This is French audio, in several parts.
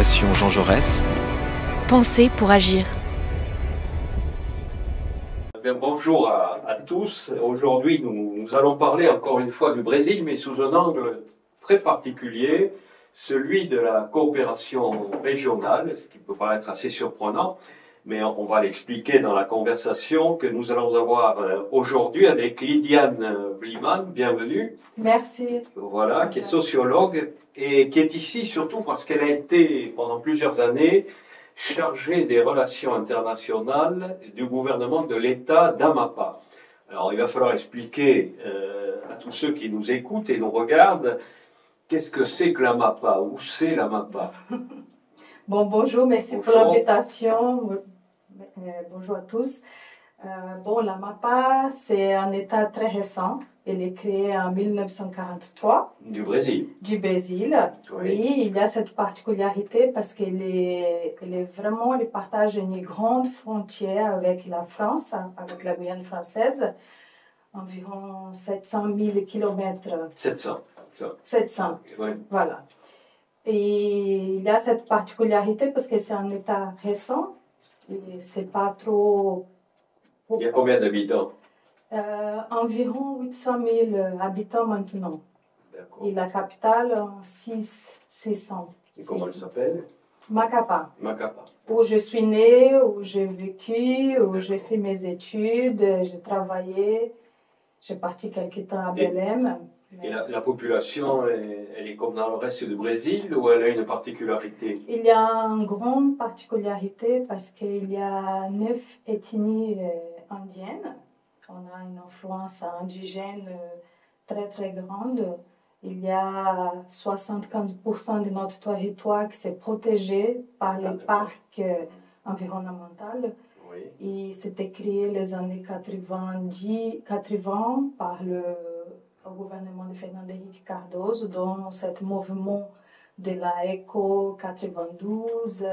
Fondation Jean Jaurès. Pensez pour agir. Bien, bonjour à tous. Aujourd'hui, nous allons parler encore une fois du Brésil, mais sous un angle très particulier, celui de la coopération régionale, ce qui peut paraître assez surprenant, mais on va l'expliquer dans la conversation que nous allons avoir aujourd'hui avec Lydiane Bliman. Bienvenue. Merci. Voilà, qui est sociologue et qui est ici surtout parce qu'elle a été pendant plusieurs années chargée des relations internationales du gouvernement de l'État d'Amapá. Alors il va falloir expliquer à tous ceux qui nous écoutent et nous regardent qu'est-ce que c'est que l'Amapá, où c'est l'Amapá. Bon, bonjour, merci pour l'invitation. Bonjour à tous. L'Amapá, c'est un État très récent. Il est créé en 1943. Du Brésil. Du Brésil, oui. Il y a cette particularité parce qu'il il partage une grande frontière avec la France, avec la Guyane française, environ 700 000 kilomètres. 700, oui. Voilà. Et il y a cette particularité parce que c'est un État récent et c'est pas trop... Il y a combien d'habitants? Environ 800 000 habitants maintenant. D'accord. Et la capitale, 600. Et comment elle s'appelle? Macapá. Macapá. Où je suis née, où j'ai vécu, où j'ai fait mes études, j'ai travaillé. J'ai parti quelque temps à Belém. Et la population, elle est comme dans le reste du Brésil ou elle a une particularité? Il y a une grande particularité parce qu'il y a 9 ethnies indiennes. On a une influence indigène très très grande. Il y a 75% de notre territoire qui s'est protégé par les parcs environnementaux. Oui. Et c'était créé les années 80 par le gouvernement de Fernando Henrique Cardoso, dans ce mouvement de la Eco 92,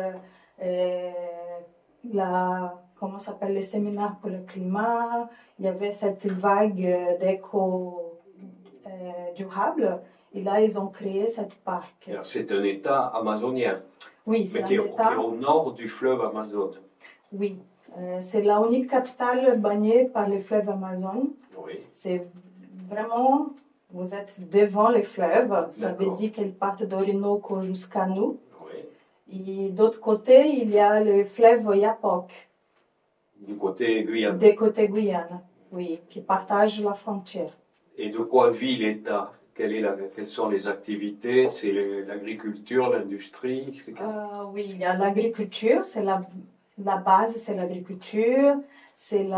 comment s'appelle, les séminaires pour le climat. Il y avait cette vague d'éco durable. Et là, ils ont créé cette parc. C'est un État amazonien. Oui, c'est qui est au nord du fleuve Amazon. Oui, c'est la unique capitale baignée par le fleuve Amazon. Oui. C'est vraiment, vous êtes devant le fleuve. Ça veut dire qu'elle part d'Orinoco jusqu'à nous. Oui. Et d'autre côté, il y a le fleuve Oyapock. Du côté Guyane. Du côté Guyane, oui, qui partage la frontière. Et de quoi vit l'État? Quelles sont les activités? C'est l'agriculture, l'industrie? Oui, il y a l'agriculture, c'est la base, c'est l'agriculture. Il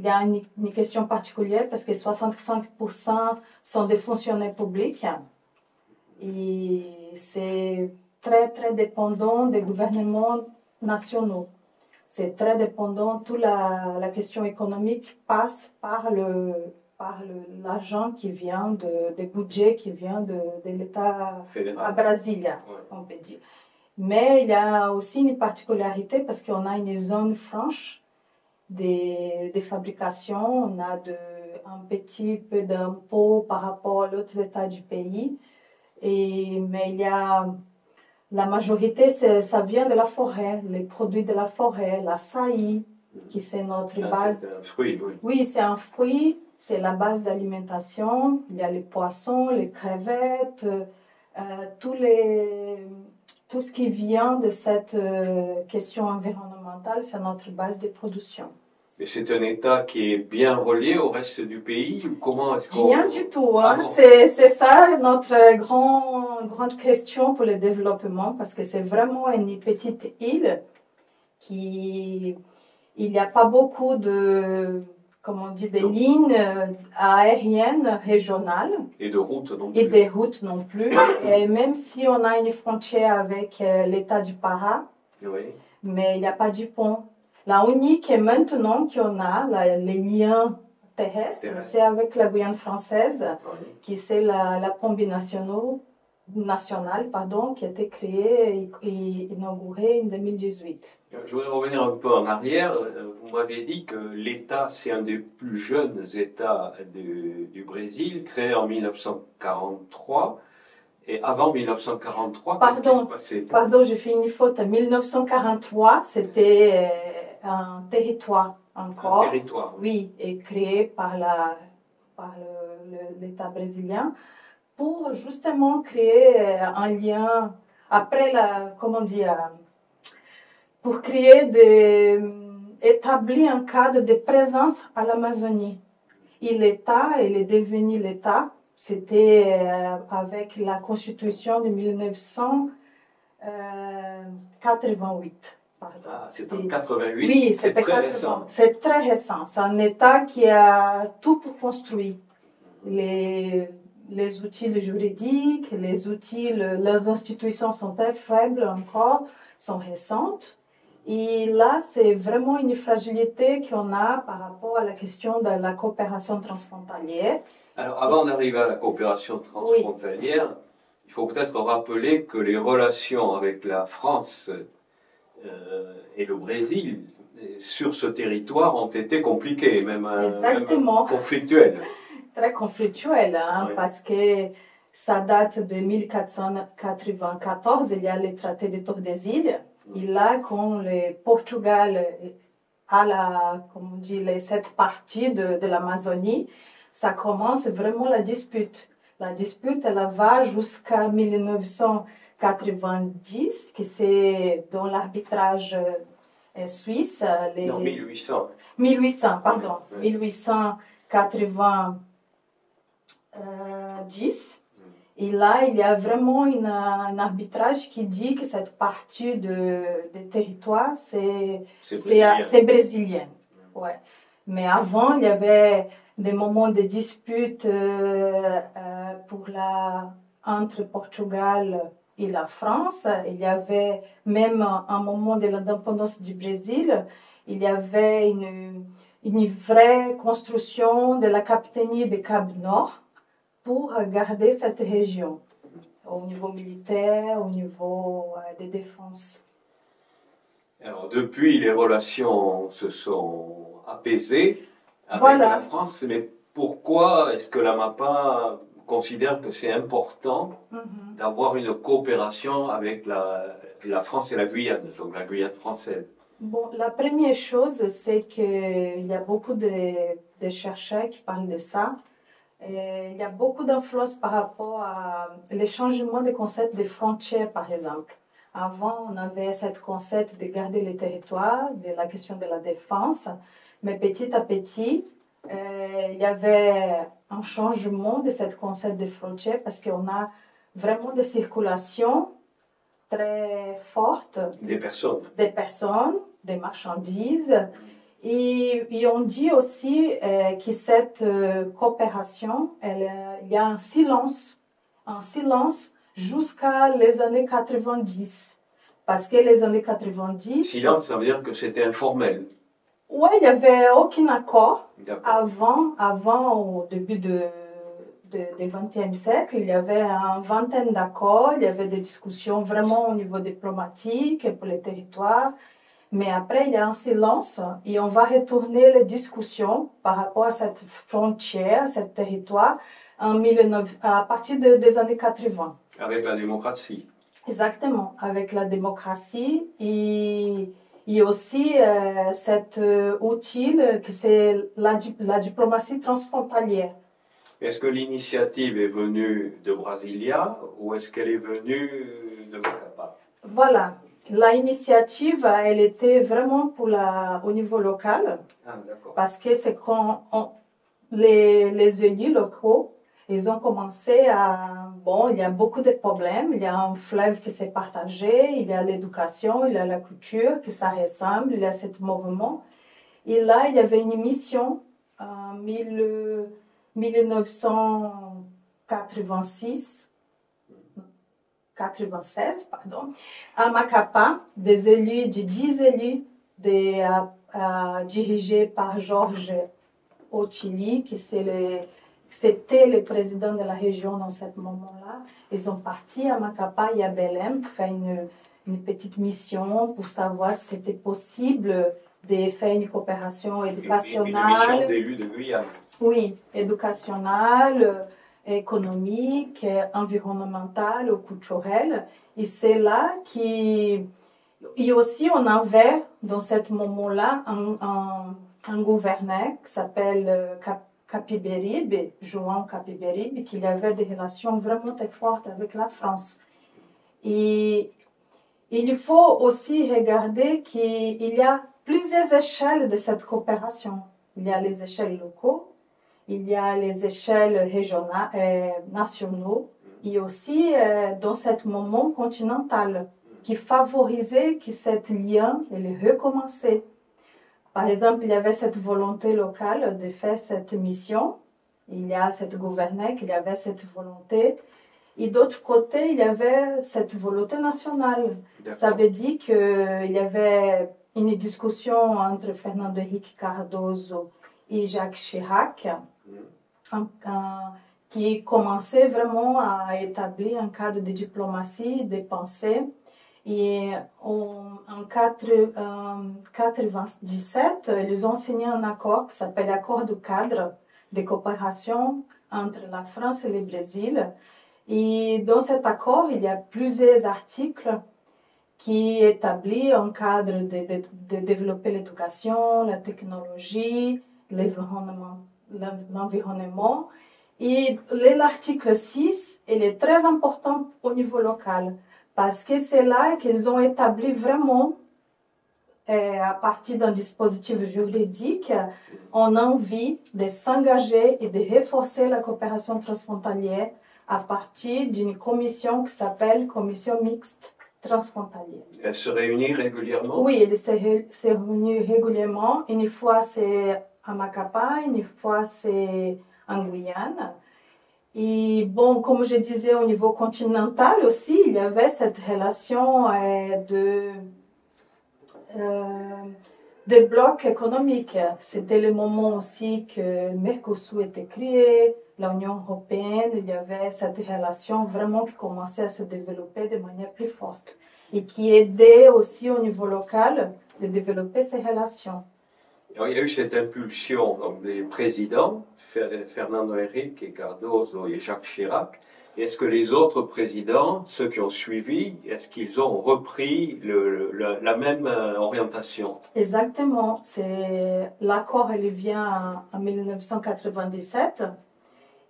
y a une question particulière parce que 65% sont des fonctionnaires publics et c'est très, très dépendant des gouvernements nationaux. C'est très dépendant, toute la question économique passe par l'argent qui vient des budgets qui vient de l'État à Brasilia, on peut dire. Mais il y a aussi une particularité parce qu'on a une zone franche de fabrication, on a un petit peu d'impôts par rapport aux autres États du pays, mais il y a... La majorité, ça vient de la forêt, les produits de la forêt, l'açaï, qui c'est notre base. C'est un fruit, oui. Oui, c'est un fruit, c'est la base d'alimentation. Il y a les poissons, les crevettes, tout ce qui vient de cette question environnementale, c'est notre base de production. Et c'est un État qui est bien relié au reste du pays ou comment est-ce qu'on... Rien du tout. Hein. C'est ça notre grande question pour le développement parce que c'est vraiment une petite île il n'y a pas beaucoup de, comment on dit, de lignes aériennes régionales. Et de routes non plus. Et des routes non plus. Et même si on a une frontière avec l'État du Pará, oui. Mais il n'y a pas du pont. La unique maintenant qu'on a, les liens terrestres, c'est avec la Guyane française, qui c'est la pont national, qui a été créée et inaugurée en 2018. Je voudrais revenir un peu en arrière. Vous m'avez dit que l'État, c'est un des plus jeunes États du Brésil, créé en 1943. Et avant 1943, qu'est-ce qui se passait? Pardon, j'ai fait une faute. En 1943, c'était un territoire encore. Un territoire. Oui, et créé par l'État brésilien pour justement créer un lien après comment dire, pour établir un cadre de présence à l'Amazonie. Et l'État, il est devenu l'État. C'était avec la Constitution de 1988. Ah, c'est en 88. Oui, c'est très récent. C'est très récent. C'est un État qui a tout pour construire. Les outils juridiques, les institutions sont très faibles encore, sont récentes. Et là, c'est vraiment une fragilité qu'on a par rapport à la question de la coopération transfrontalière. Alors, avant d'arriver à la coopération transfrontalière, oui, il faut peut-être rappeler que les relations avec la France et le Brésil sur ce territoire ont été compliquées, même conflictuelles. Très conflictuelles, hein, oui. Parce que ça date de 1494, il y a le traité de Tordesillas. Et là, quand le Portugal a cette partie de l'Amazonie, ça commence vraiment la dispute. La dispute, elle va jusqu'à 1990, qui c'est dans l'arbitrage suisse. Non, 1800. 1800, pardon. Oui. 1890. Et là, il y a vraiment un arbitrage qui dit que cette partie de territoire, c'est brésilien. Ouais. Mais avant, il y avait des moments de dispute entre Portugal et la France. Il y avait même un moment de l'indépendance du Brésil, il y avait une vraie construction de la capitanie de Cap-Nord pour garder cette région au niveau militaire, au niveau des défenses. Alors, depuis, les relations se sont apaisées avec la France, mais pourquoi est-ce que la MAPA considère que c'est important d'avoir une coopération avec la France et la Guyane, donc la Guyane française? Bon, la première chose, c'est qu'il y a beaucoup de chercheurs qui parlent de ça. Et il y a beaucoup d'influence par rapport à les changements des concepts de frontières, par exemple. Avant, on avait ce concept de garder les territoires, de la question de la défense, mais petit à petit, il y avait un changement de ce concept de frontières parce qu'on a vraiment des circulations très fortes. Des personnes, des marchandises. Et on dit aussi que cette coopération, il y a un silence jusqu'à les années 90. Parce que les années 90... Silence, ça veut dire que c'était informel. Oui, il n'y avait aucun accord. Avant, au début du XXe siècle, il y avait une vingtaine d'accords, il y avait des discussions vraiment au niveau diplomatique pour les territoires. Mais après, il y a un silence et on va retourner les discussions par rapport à cette frontière, ce territoire, à partir des années 80. Avec la démocratie. Exactement, avec la démocratie et aussi cet outil que c'est la diplomatie transfrontalière. Est-ce que l'initiative est venue de Brasilia ou est-ce qu'elle est venue de Macapá? Voilà. L'initiative, elle était vraiment au niveau local, parce que c'est quand les élus locaux, ils ont commencé il y a beaucoup de problèmes, il y a un fleuve qui s'est partagé, il y a l'éducation, il y a la culture, que ça ressemble, il y a ce mouvement. Et là, il y avait une mission en 1986, 96, à Macapá, de 10 élus dirigés par Georges Otili, qui c'était le président de la région dans ce moment-là. Ils sont partis à Macapá et à Belém pour faire une petite mission pour savoir si c'était possible de faire une coopération éducationnelle. Une mission d'élus de Guyane. Oui, éducationnelle, économiques, environnementales ou culturelles. Et c'est là qui... Et aussi, on avait, dans ce moment-là, un gouverneur qui s'appelle Capiberibe, João Capiberibe, qui avait des relations vraiment très fortes avec la France. Et il faut aussi regarder qu'il y a plusieurs échelles de cette coopération. Il y a les échelles locaux, il y a les échelles régionales, nationaux, et aussi dans ce moment continental qui favorisait que cet lien recommençait. Par exemple, il y avait cette volonté locale de faire cette mission. Il y a cette gouverneur qui avait cette volonté. Et d'autre côté, il y avait cette volonté nationale. Ça veut dire qu'il y avait une discussion entre Fernando Henrique Cardoso et Jacques Chirac qui commençait vraiment à établir un cadre de diplomatie, de pensée. Et en 1997, ils ont signé un accord qui s'appelle l'accord de cadre de coopération entre la France et le Brésil. Et dans cet accord, il y a plusieurs articles qui établissent un cadre de développer l'éducation, la technologie, l'environnement. Et l'article 6, il est très important au niveau local parce que c'est là qu'ils ont établi vraiment, à partir d'un dispositif juridique, on a envie de s'engager et de renforcer la coopération transfrontalière à partir d'une commission qui s'appelle Commission mixte transfrontalière. Elle se réunit régulièrement? Oui, elle se réunit régulièrement. Une fois c'est à Macapá, une fois c'est en Guyane. Et bon, comme je disais, au niveau continental aussi, il y avait cette relation de blocs économiques. C'était le moment aussi que le Mercosur était créé, l'Union européenne, il y avait cette relation vraiment qui commençait à se développer de manière plus forte et qui aidait aussi au niveau local de développer ces relations. Alors, il y a eu cette impulsion donc, des présidents, Fernando Henrique Cardoso et Jacques Chirac. Est-ce que les autres présidents, ceux qui ont suivi, est-ce qu'ils ont repris la même orientation? Exactement. L'accord, il vient en 1997.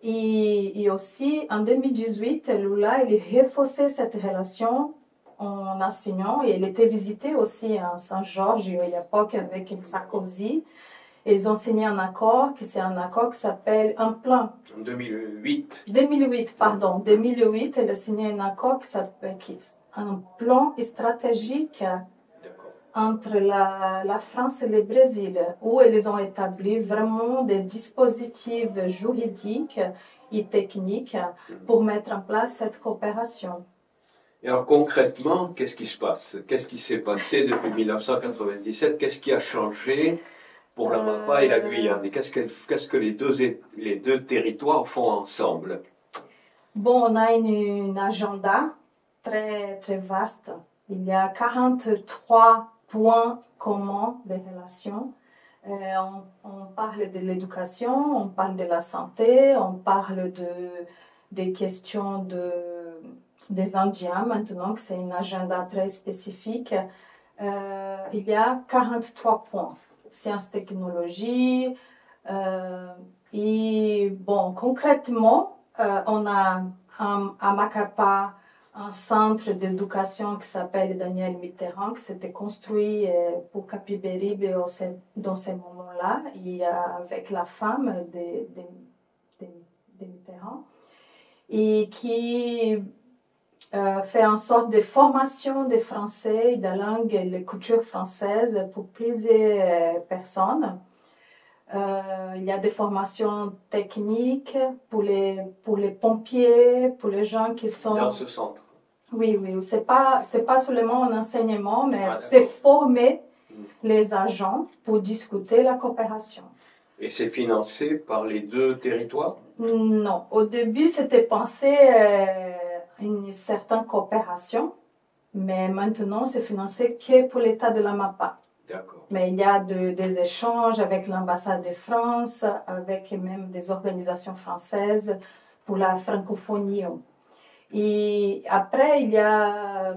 Et aussi, en 2018, Lula, il a renforcé cette relation en assignant, et il était visité aussi à Saint-Georges à l'époque avec Sarkozy. Ils ont signé un accord, qui s'appelle un plan. En 2008. 2008, pardon. 2008, il a signé un accord qui s'appelle un plan stratégique entre la France et le Brésil, où ils ont établi vraiment des dispositifs juridiques et techniques pour mettre en place cette coopération. Et alors concrètement, qu'est-ce qui se passe? Qu'est-ce qui s'est passé depuis 1997? Qu'est-ce qui a changé pour la Mapa et la Guyane? Et qu'est-ce que les deux territoires font ensemble? Bon, on a un agenda très, très vaste. Il y a 43 points communs de relations. On parle de l'éducation, on parle de la santé, on parle des questions des Indiens maintenant, que c'est un agenda très spécifique. Il y a 43 points. Sciences, technologies. Et bon, concrètement, on a à Macapá un centre d'éducation qui s'appelle Daniel Mitterrand, qui s'était construit pour Capiberibe dans ce moment-là, et avec la femme de Mitterrand, et qui fait en sorte de formation des Français, de la langue et de la culture française pour plusieurs personnes. Il y a des formations techniques pour les pompiers, pour les gens qui sont... Dans ce centre? Oui, c'est pas seulement un enseignement, mais c'est former les agents pour discuter la coopération. Et c'est financé par les deux territoires? Non, au début c'était pensé une certaine coopération, mais maintenant c'est financé que pour l'État de l'Amapá. D'accord. Mais il y a des échanges avec l'ambassade de France, avec même des organisations françaises pour la francophonie. Et après, il y a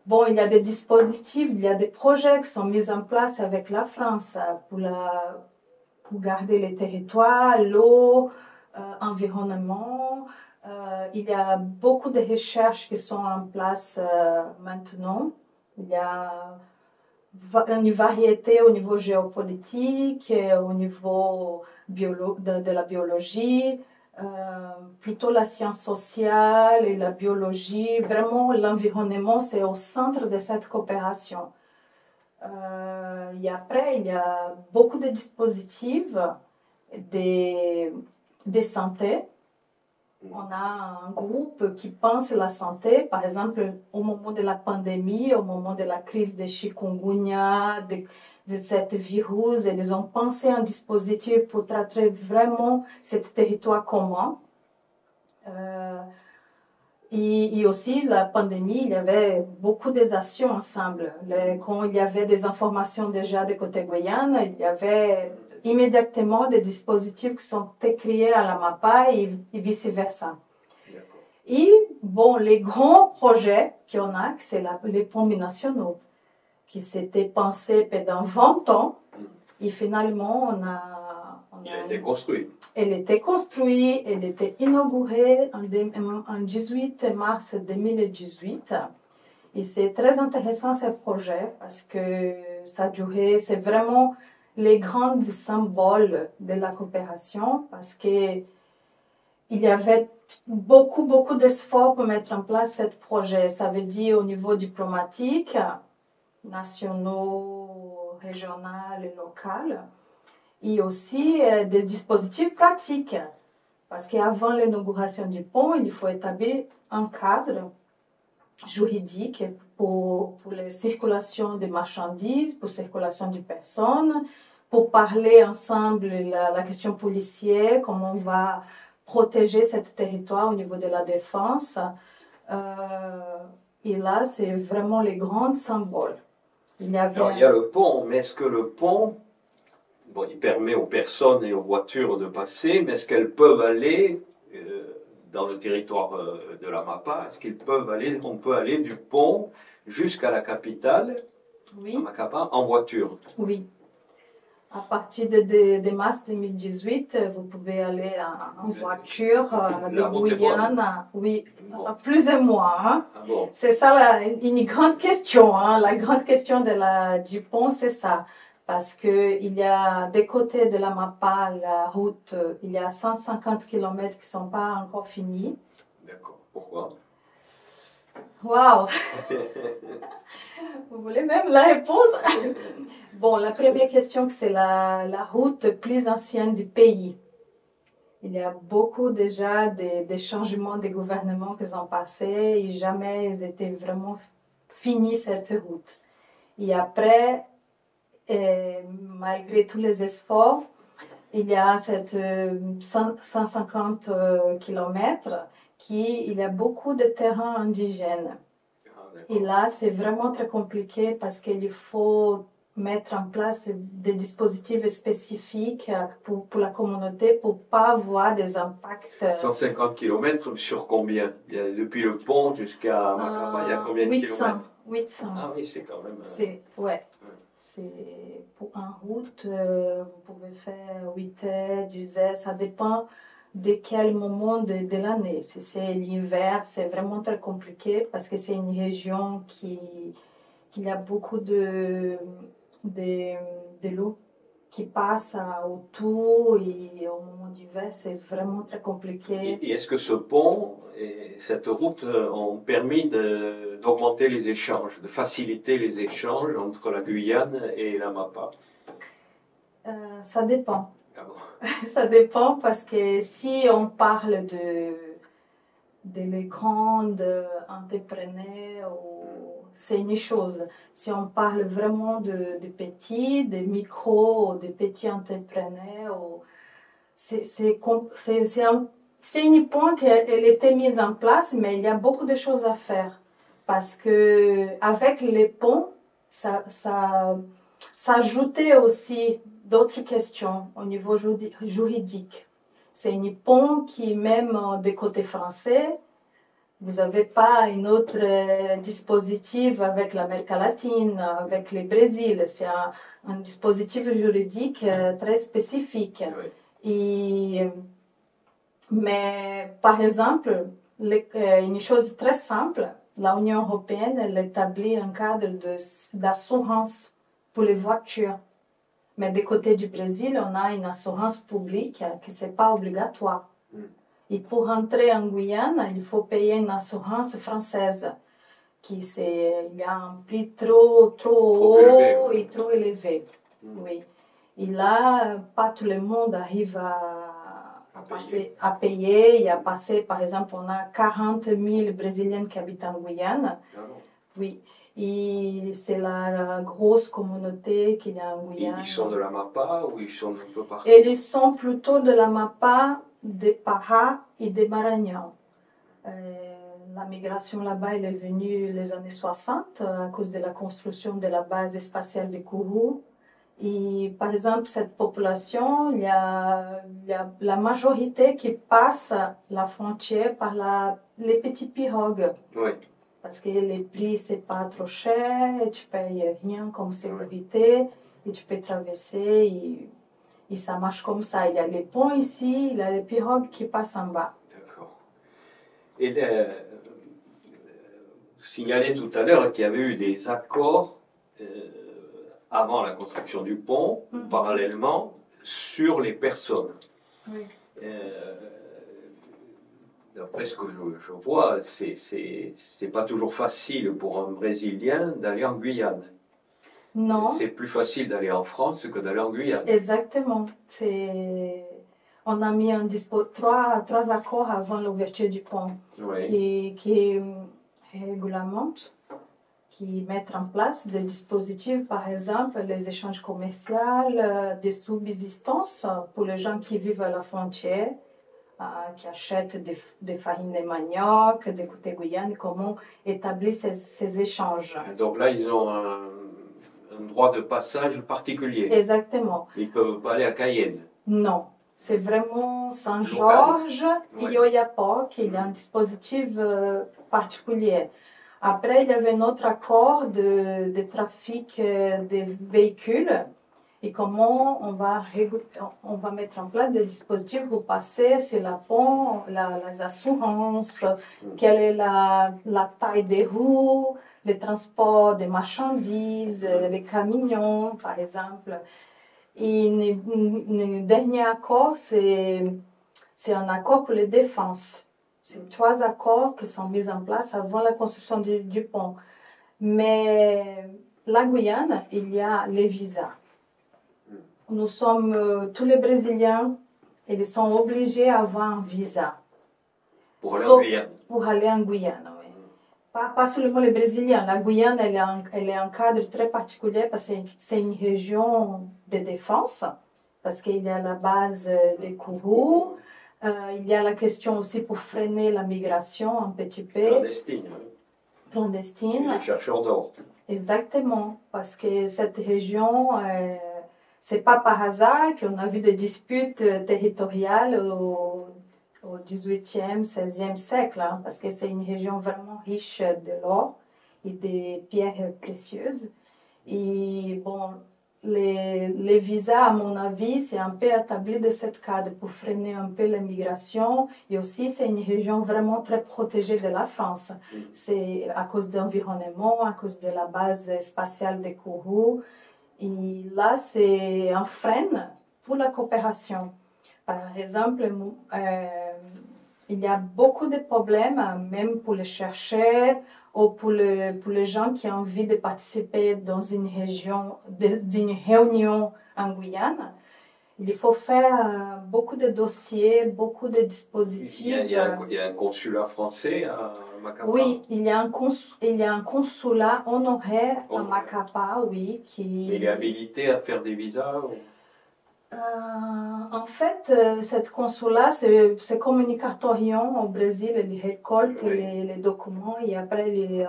des dispositifs, il y a des projets qui sont mis en place avec la France pour garder les territoires, l'eau, environnement. Il y a beaucoup de recherches qui sont en place maintenant. Il y a une variété au niveau géopolitique, au niveau de la biologie, plutôt la science sociale et la biologie. Vraiment, l'environnement, c'est au centre de cette coopération. Et après, il y a beaucoup de dispositifs de santé. On a un groupe qui pense la santé, par exemple, au moment de la pandémie, au moment de la crise de chikungunya, de ce virus, et ils ont pensé un dispositif pour traiter vraiment ce territoire commun. Et aussi, la pandémie, il y avait beaucoup d'actions ensemble. Quand il y avait des informations déjà de côté Guyane, il y avait immédiatement des dispositifs qui sont créés à la MAPA et vice-versa. Et les grands projets qu'on a, c'est les ponts binationaux, qui s'étaient pensés pendant 20 ans, et finalement, il a été construit. Elle était construite, elle était inaugurée en 18 mars 2018. Et c'est très intéressant ce projet parce que ça durait, c'est vraiment les grands symboles de la coopération parce que il y avait beaucoup d'efforts pour mettre en place ce projet. Ça veut dire au niveau diplomatique, nationaux, régional et local. Et aussi des dispositifs pratiques. Parce qu'avant l'inauguration du pont, il faut établir un cadre juridique pour la circulation des marchandises, pour la circulation des personnes, pour parler ensemble la question policière, comment on va protéger ce territoire au niveau de la défense. Et là, c'est vraiment les grands symboles. Alors, il y a le pont, mais est-ce que le pont, il permet aux personnes et aux voitures de passer, mais est-ce qu'elles peuvent aller dans le territoire de la MAPA? Est-ce on peut aller du pont jusqu'à la capitale, oui, à Macapa, en voiture? Oui. À partir de mars 2018, vous pouvez aller en voiture de Guyane, oui, plus et moins. Hein. Ah bon. C'est ça une grande question. Hein. La grande question du pont, c'est ça. Parce qu'il y a des côtés de la MAPA, la route, il y a 150 km qui ne sont pas encore finis. D'accord. Pourquoi? Waouh. Vous voulez même la réponse? La première question, c'est la route plus ancienne du pays. Il y a beaucoup déjà des changements de gouvernements qui sont passés et jamais ils étaient vraiment finis cette route. Et après, malgré tous les efforts, il y a cette 150 km il y a beaucoup de terrains indigènes. Et là, c'est vraiment très compliqué parce qu'il faut mettre en place des dispositifs spécifiques pour la communauté pour ne pas avoir des impacts. 150 km sur combien? Depuis le pont jusqu'à Macapa, il y a combien de 800, kilomètres? 800. Ah oui, c'est quand même... C'est pour en route, vous pouvez faire 8 heures, 10 heures, ça dépend de quel moment de l'année. Si c'est l'hiver, c'est vraiment très compliqué parce que c'est une région qui y a beaucoup de l'eau qui passe autour et au moment d'hiver, c'est vraiment très compliqué. Et est-ce que ce pont et cette route ont permis d'augmenter les échanges, de faciliter les échanges entre la Guyane et la MAPA? Ça dépend. Ah bon. Ça dépend parce que si on parle de les grands entrepreneurs, c'est une chose. Si on parle vraiment de petits, de micros, de petits entrepreneurs, c'est une point qu'elle était mise en place, mais il y a beaucoup de choses à faire. Parce que avec les ponts, ça ajoutait aussi d'autres questions au niveau juridique. C'est un pont qui, même des côtés français, vous n'avez pas un autre dispositif avec l'Amérique latine, avec le Brésil. C'est un dispositif juridique très spécifique. Oui. Mais par exemple, une chose très simple, l'Union européenne elle établit un cadre d'assurance pour les voitures. Mais du côté du Brésil, on a une assurance publique qui n'est pas obligatoire. Et pour entrer en Guyane, il faut payer une assurance française. Il y a un prix trop haut élevé, oui. et trop élevé. Oui. Et là, pas tout le monde arrive à payer et à passer. Par exemple, on a 40 000 Brésiliens qui habitent en Guyane. Oui. Et c'est la grosse communauté qu'il y a en Guyane. Ils sont de la MAPA ou ils sont un peu partout? Et ils sont plutôt de la MAPA, des Pará et des Maranhão. La migration là-bas elle est venue les années 60 à cause de la construction de la base spatiale de Kourou. Et par exemple, cette population, il y a la majorité qui passe la frontière par les petites pirogues. Oui. Parce que les prix, c'est pas trop cher, et tu payes rien comme sécurité, et tu peux traverser, et ça marche comme ça. Il y a les ponts ici, il y a les pirogues qui passent en bas. D'accord. Et vous signalez tout à l'heure qu'il y avait eu des accords avant la construction du pont, parallèlement, sur les personnes. Oui. D'après ce que je vois, c'est pas toujours facile pour un Brésilien d'aller en Guyane. Non. C'est plus facile d'aller en France que d'aller en Guyane. Exactement. On a mis trois accords avant l'ouverture du pont qui réglementent, qui mettent en place des dispositifs, par exemple les échanges commerciaux, des subsistances pour les gens qui vivent à la frontière. Qui achètent des farines de manioc, des côtés Guyane, comment établir ces échanges. Donc là, ils ont un droit de passage particulier. Exactement. Ils ne peuvent pas aller à Cayenne. Non, c'est vraiment Saint-Georges et Oiapoque, il y a un dispositif particulier. Après, il y avait un autre accord de trafic des véhicules. Et comment on va mettre en place des dispositifs pour passer sur la pont, les assurances, quelle est la taille des roues, le transport des marchandises, les camions, par exemple. Et le dernier accord, c'est un accord pour les défenses. C'est 3 accords qui sont mis en place avant la construction du pont. Mais la Guyane, il y a les visas. Nous sommes, tous les Brésiliens, ils sont obligés d'avoir un visa. Pour aller en Guyane. Pour aller en Guyane, oui. Pas seulement les Brésiliens. La Guyane, elle est un cadre très particulier parce que c'est une région de défense, parce qu'il y a la base de Kourou. Il y a la question aussi pour freiner la migration un petit peu. Clandestine. Clandestine. Et les chercheurs d'or. Exactement, parce que cette région... c'est pas par hasard qu'on a vu des disputes territoriales au XVIIIe, XVIe siècle, hein, parce que c'est une région vraiment riche de l'or et des pierres précieuses. Et bon, les visas, à mon avis, c'est un peu établi de cette cadre pour freiner un peu l'immigration. Et aussi, c'est une région vraiment très protégée de la France. C'est à cause de l'environnement, à cause de la base spatiale de Kourou. Et là, c'est un frein pour la coopération. Par exemple, il y a beaucoup de problèmes, même pour les chercheurs ou pour les gens qui ont envie de participer dans une réunion en Guyane. Il faut faire beaucoup de dossiers, beaucoup de dispositifs. Il y a un consulat français à Macapá? Oui, il y a un consulat honoraire à Macapá, oui. Il est habilité à faire des visas en fait, cette consulat, c'est comme un cartorion au Brésil. Il récolte les documents et après il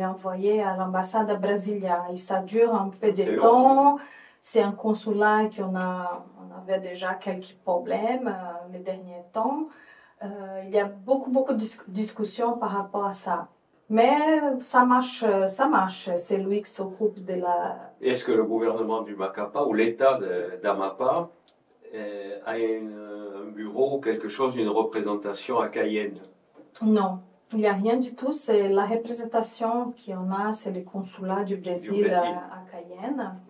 est envoyé à l'ambassade à Brasilia. Et ça dure un peu de temps. C'est un consulat on avait déjà quelques problèmes les derniers temps. Il y a beaucoup de discussions par rapport à ça. Mais ça marche. C'est lui qui s'occupe de la... Est-ce que le gouvernement du Macapa ou l'État d'Amapa a un bureau, quelque chose, une représentation à Cayenne? Non, il n'y a rien du tout. C'est la représentation qu'on a, c'est le consulat du Brésil, à Cayenne.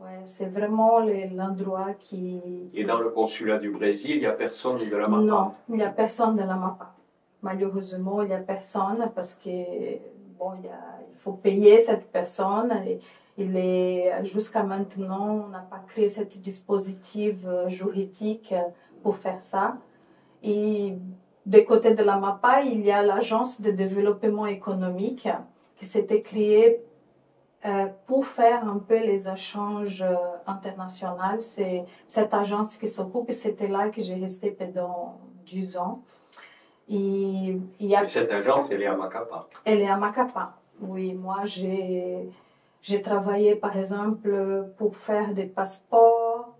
Ouais, c'est vraiment l'endroit qui... Et dans le consulat du Brésil, il n'y a personne de la MAPA? Non, il n'y a personne de la MAPA. Malheureusement, il n'y a personne parce que bon, il faut payer cette personne. Jusqu'à maintenant, on n'a pas créé ce dispositif juridique pour faire ça. Et du côté de la MAPA, il y a l'Agence de développement économique qui s'était créée pour faire un peu les échanges internationaux. C'est cette agence qui s'occupe et c'était là que j'ai resté pendant 10 ans. Et cette agence, elle est à Macapa? Elle est à Macapa, oui. Moi, j'ai travaillé, par exemple, pour faire des passeports,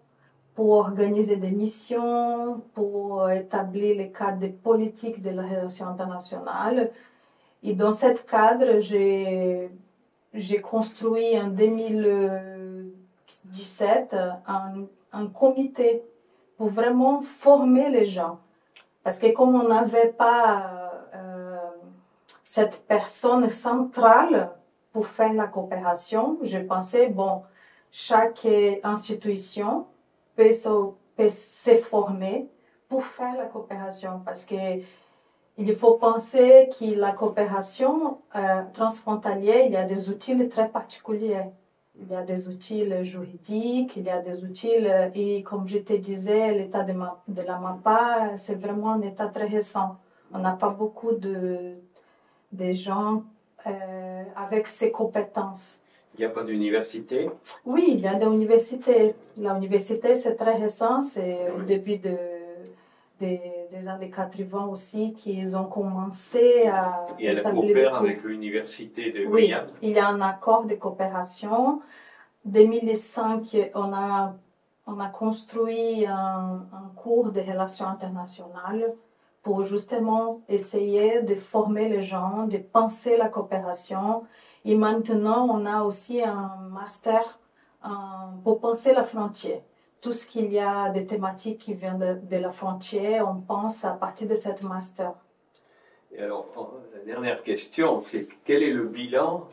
pour organiser des missions, pour établir les cadres des politiques de la relation internationale. Et dans ce cadre, j'ai construit en 2017 un comité pour vraiment former les gens. Parce que comme on n'avait pas cette personne centrale pour faire la coopération, je pensais, bon, chaque institution peut se former pour faire la coopération. Parce qu'il faut penser que la coopération transfrontalière, il y a des outils très particuliers. Il y a des outils juridiques, il y a des outils, et comme je te disais, l'état de la MAPA, c'est vraiment un état très récent. On n'a pas beaucoup de gens avec ces compétences. Il n'y a pas d'université? Oui, il y a des universités. L'université, c'est très récent, c'est au début des années 80 aussi qu'ils ont commencé à... Et elle coopère avec l'université de Guyane? Oui, il y a un accord de coopération. En 2005, on a construit un cours de relations internationales pour justement essayer de former les gens, de penser la coopération. Et maintenant, on a aussi un master pour penser la frontière. Tout ce qu'il y a des thématiques qui viennent de la frontière, on pense à partir de cette master. Et alors, la dernière question, c'est quel est le bilan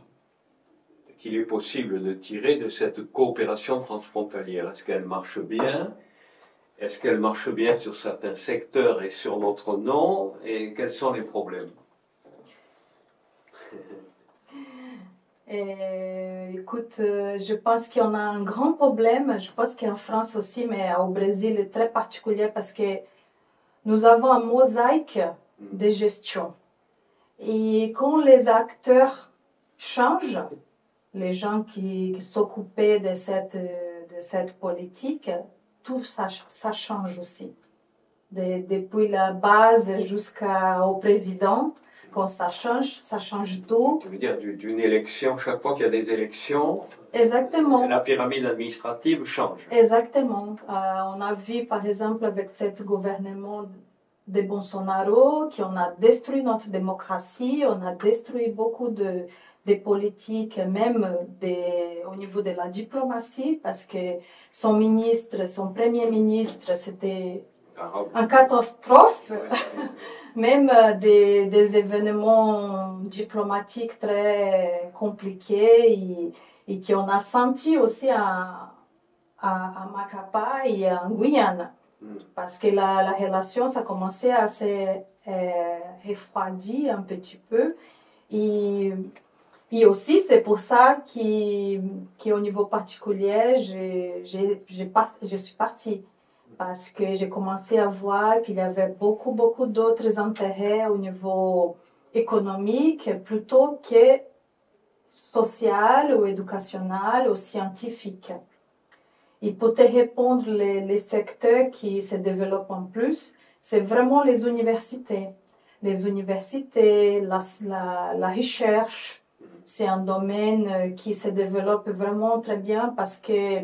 qu'il est possible de tirer de cette coopération transfrontalière? Est-ce qu'elle marche bien? Est-ce qu'elle marche bien sur certains secteurs et sur d'autres non? Et quels sont les problèmes? Écoute, je pense qu'on a un grand problème. Je pense qu'en France aussi, mais au Brésil, très particulier parce que nous avons un mosaïque de gestion. Et quand les acteurs changent, les gens qui s'occupaient de cette politique, tout ça change aussi. Depuis la base jusqu'au président, quand ça change tout. Tu veux dire d'une élection, chaque fois qu'il y a des élections, exactement, la pyramide administrative change. Exactement. On a vu par exemple avec ce gouvernement de Bolsonaro qu'on a détruit notre démocratie, on a détruit beaucoup de politiques, même au niveau de la diplomatie, parce que son premier ministre, c'était une catastrophe. Même des événements diplomatiques très compliqués et qu'on a senti aussi à Macapa et en Guyane. Parce que la relation, ça commençait à se refroidir un petit peu. Et aussi, c'est pour ça qu'au niveau particulier, je suis partie. Parce que j'ai commencé à voir qu'il y avait beaucoup d'autres intérêts au niveau économique plutôt que social ou éducationnel ou scientifique. Et pour te répondre, les secteurs qui se développent en plus, c'est vraiment les universités. Les universités, la recherche, c'est un domaine qui se développe vraiment très bien parce que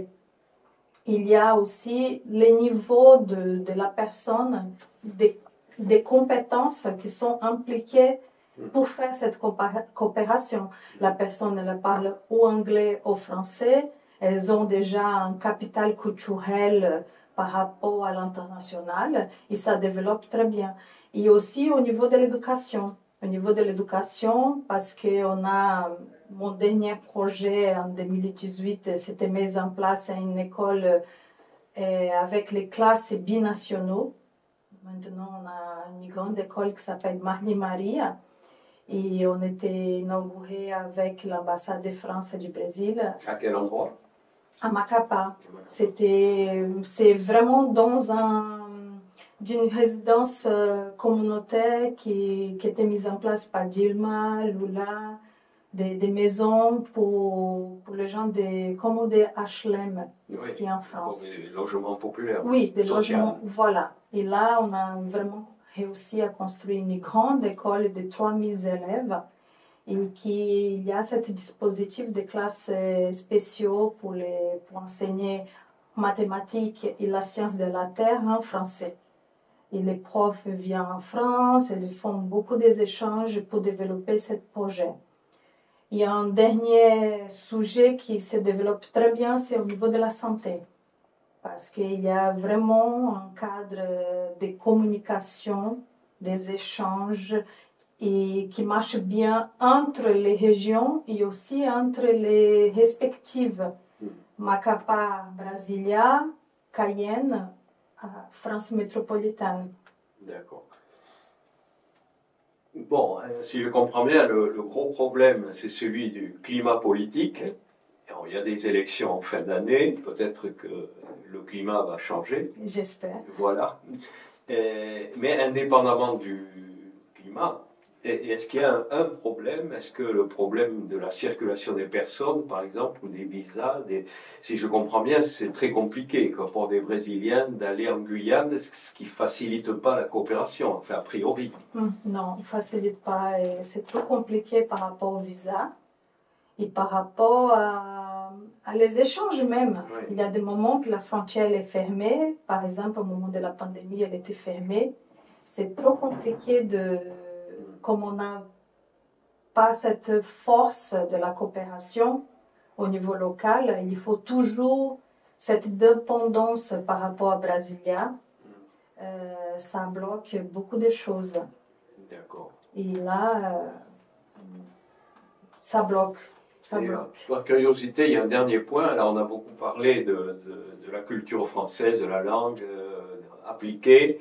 il y a aussi les niveaux de la personne, des compétences qui sont impliquées pour faire cette coopération. La personne, elle parle ou anglais ou français. Elles ont déjà un capital culturel par rapport à l'international et ça développe très bien. Et aussi au niveau de l'éducation. Au niveau de l'éducation, parce qu'on a mon dernier projet en 2018, c'était mis en place une école avec les classes binationaux. Maintenant, on a une grande école qui s'appelle Marli Maria. Et on était inauguré avec l'ambassade de France et du Brésil. À quel endroit? À Macapá. C'est vraiment dans d'une résidence communautaire qui était mise en place par Dilma, Lula, des maisons pour les gens comme des HLM ici en France. Des logements populaires. Oui, des logements, voilà. Et là, on a vraiment réussi à construire une grande école de 3000 élèves et il y a ce dispositif de classes spéciaux pour enseigner mathématiques et la science de la Terre en français. Et les profs viennent en France et ils font beaucoup d'échanges pour développer ce projet. Il y a un dernier sujet qui se développe très bien, c'est au niveau de la santé. Parce qu'il y a vraiment un cadre de communication, des échanges et qui marche bien entre les régions et aussi entre les respectives. Macapá, Brasilia, Cayenne, France métropolitaine. D'accord. Bon, si je comprends bien, le gros problème, c'est celui du climat politique. Alors, il y a des élections en fin d'année, peut-être que le climat va changer. J'espère. Voilà. Mais indépendamment du climat, est-ce qu'il y a un problème? Est-ce que le problème de la circulation des personnes, par exemple, ou des visas, si je comprends bien, c'est très compliqué pour des Brésiliens d'aller en Guyane, ce qui ne facilite pas la coopération, enfin a priori. Non, il ne facilite pas. C'est trop compliqué par rapport au visa et par rapport à les échanges même. Oui. Il y a des moments que la frontière est fermée. Par exemple, au moment de la pandémie, elle était fermée. C'est trop compliqué comme on n'a pas cette force de la coopération au niveau local, il faut toujours cette dépendance par rapport à Brasilia. Ça bloque beaucoup de choses. D'accord. Et là, ça bloque. Par curiosité, il y a un dernier point. Là, on a beaucoup parlé de la culture française, de la langue appliquée.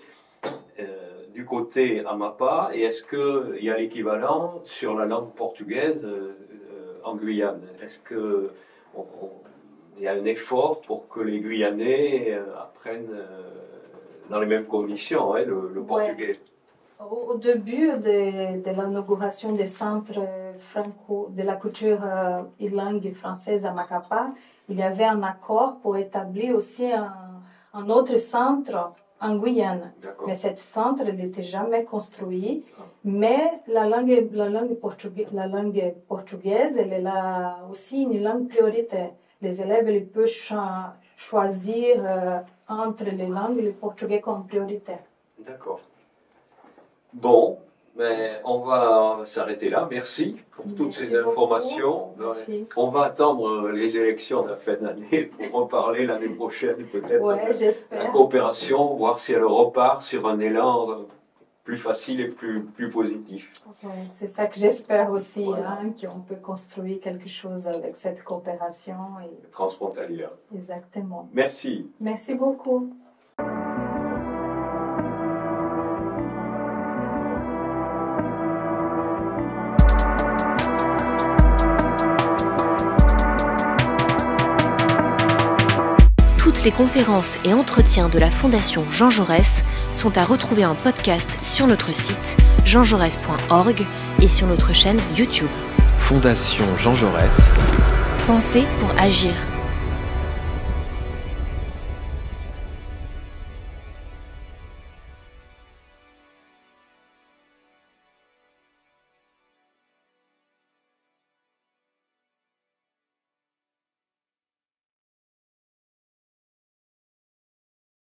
Du côté Amapá, et est-ce qu'il y a l'équivalent sur la langue portugaise en Guyane? Est-ce qu'il y a un effort pour que les Guyanais apprennent dans les mêmes conditions le portugais? Au début de l'inauguration des centres de la culture et langue française à Macapá, il y avait un accord pour établir aussi un autre centre en Guyane. Mais cet centre n'était jamais construit. Mais la langue portugaise, elle est là aussi une langue prioritaire. Les élèves ils peuvent choisir entre les langues le portugais comme prioritaire. D'accord. Bon, mais on va s'arrêter là. Merci pour toutes ces informations. On va attendre les élections de la fin d'année pour en parler l'année prochaine peut-être. Ouais, j'espère. La coopération, voir si elle repart sur un élan plus facile et plus positif. Ouais, c'est ça que j'espère aussi, voilà. Qu'on peut construire quelque chose avec cette coopération. Transfrontalière. Exactement. Merci. Merci beaucoup. Les conférences et entretiens de la Fondation Jean Jaurès sont à retrouver en podcast sur notre site jeanjaurès.org et sur notre chaîne YouTube. Fondation Jean Jaurès. Penser pour agir.